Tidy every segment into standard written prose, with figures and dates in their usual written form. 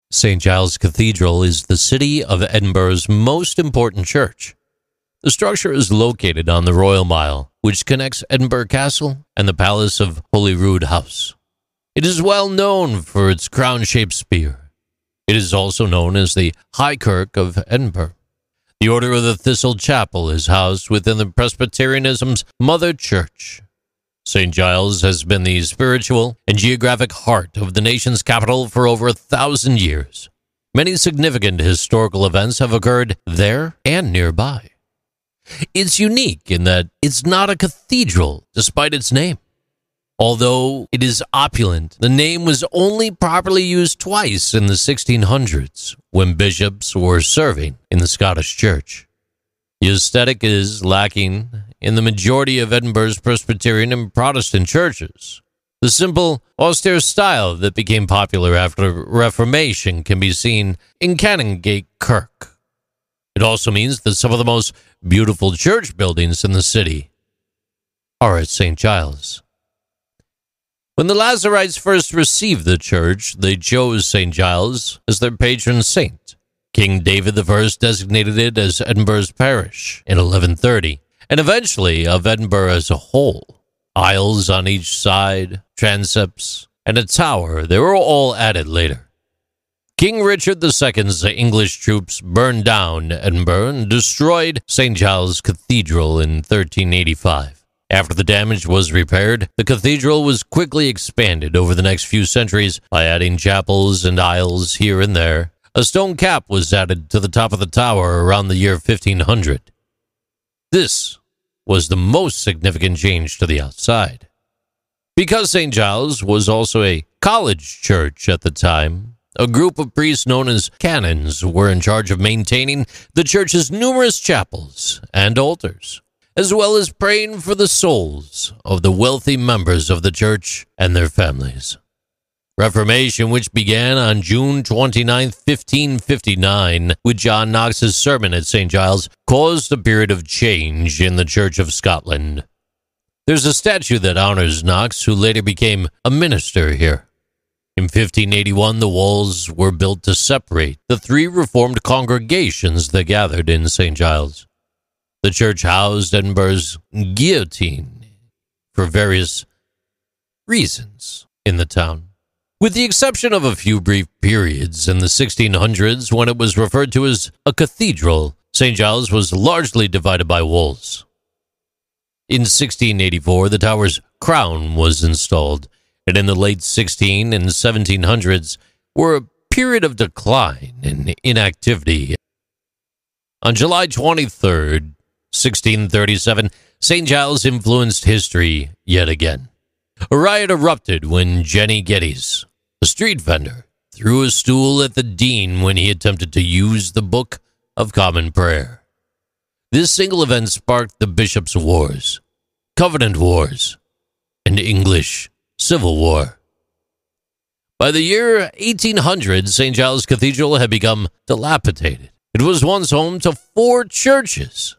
St. Giles Cathedral is the city of Edinburgh's most important church. The structure is located on the Royal Mile, which connects Edinburgh Castle and the Palace of Holyrood House. It is well known for its crown-shaped spire. It is also known as the High Kirk of Edinburgh. The Order of the Thistle Chapel is housed within the Presbyterianism's mother church. St. Giles has been the spiritual and geographic heart of the nation's capital for over 1,000 years. Many significant historical events have occurred there and nearby. It's unique in that it's not a cathedral, despite its name. Although it is opulent, the name was only properly used twice in the 1600s, when bishops were serving in the Scottish Church. The aesthetic is lacking in the majority of Edinburgh's Presbyterian and Protestant churches. The simple, austere style that became popular after the Reformation can be seen in Canongate Kirk. It also means that some of the most beautiful church buildings in the city are at St. Giles. When the Lazarites first received the church, they chose St. Giles as their patron saint. King David I designated it as Edinburgh's parish in 1130, and eventually of Edinburgh as a whole. Aisles on each side, transepts, and a tower, they were all added later. King Richard II's English troops burned down Edinburgh and destroyed St. Giles Cathedral in 1385. After the damage was repaired, the cathedral was quickly expanded over the next few centuries by adding chapels and aisles here and there. A stone cap was added to the top of the tower around the year 1500. This was the most significant change to the outside. Because St. Giles was also a college church at the time, a group of priests known as canons were in charge of maintaining the church's numerous chapels and altars, as well as praying for the souls of the wealthy members of the church and their families. Reformation, which began on June 29, 1559, with John Knox's sermon at St. Giles, caused a period of change in the Church of Scotland. There's a statue that honors Knox, who later became a minister here. In 1581, the walls were built to separate the three Reformed congregations that gathered in St. Giles. The church housed Edinburgh's guillotine for various reasons in the town. With the exception of a few brief periods in the 1600s when it was referred to as a cathedral, St. Giles was largely divided by walls. In 1684, the tower's crown was installed, and in the late 16 and 1700s were a period of decline and inactivity. On July 23rd, 1637, St. Giles influenced history yet again. A riot erupted when Jenny Geddes, a street vendor, threw a stool at the dean when he attempted to use the Book of Common Prayer. This single event sparked the bishops' wars, Covenant Wars, and English Civil War. By the year 1800, St. Giles Cathedral had become dilapidated. It was once home to 4 churches.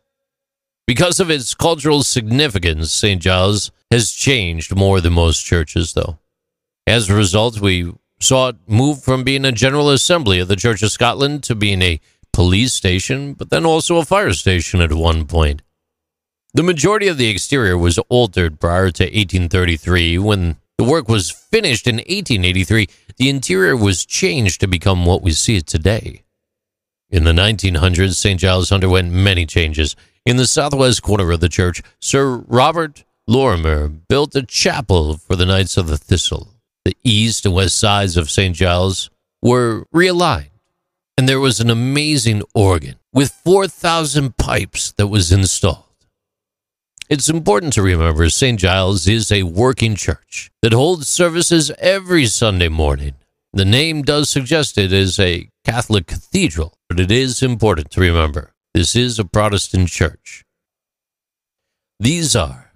Because of its cultural significance, St. Giles has changed more than most churches, though. As a result, we saw it move from being a General Assembly of the Church of Scotland to being a police station, but then also a fire station at one point. The majority of the exterior was altered prior to 1833. When the work was finished in 1883, the interior was changed to become what we see it today. In the 1900s, St. Giles underwent many changes. In the southwest corner of the church, Sir Robert Lorimer built a chapel for the Knights of the Thistle. The east and west sides of St. Giles were realigned, and there was an amazing organ with 4,000 pipes that was installed. It's important to remember St. Giles is a working church that holds services every Sunday morning. The name does suggest it is a Catholic cathedral, but it is important to remember this is a Protestant church. These are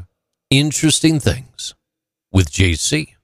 interesting things with JC.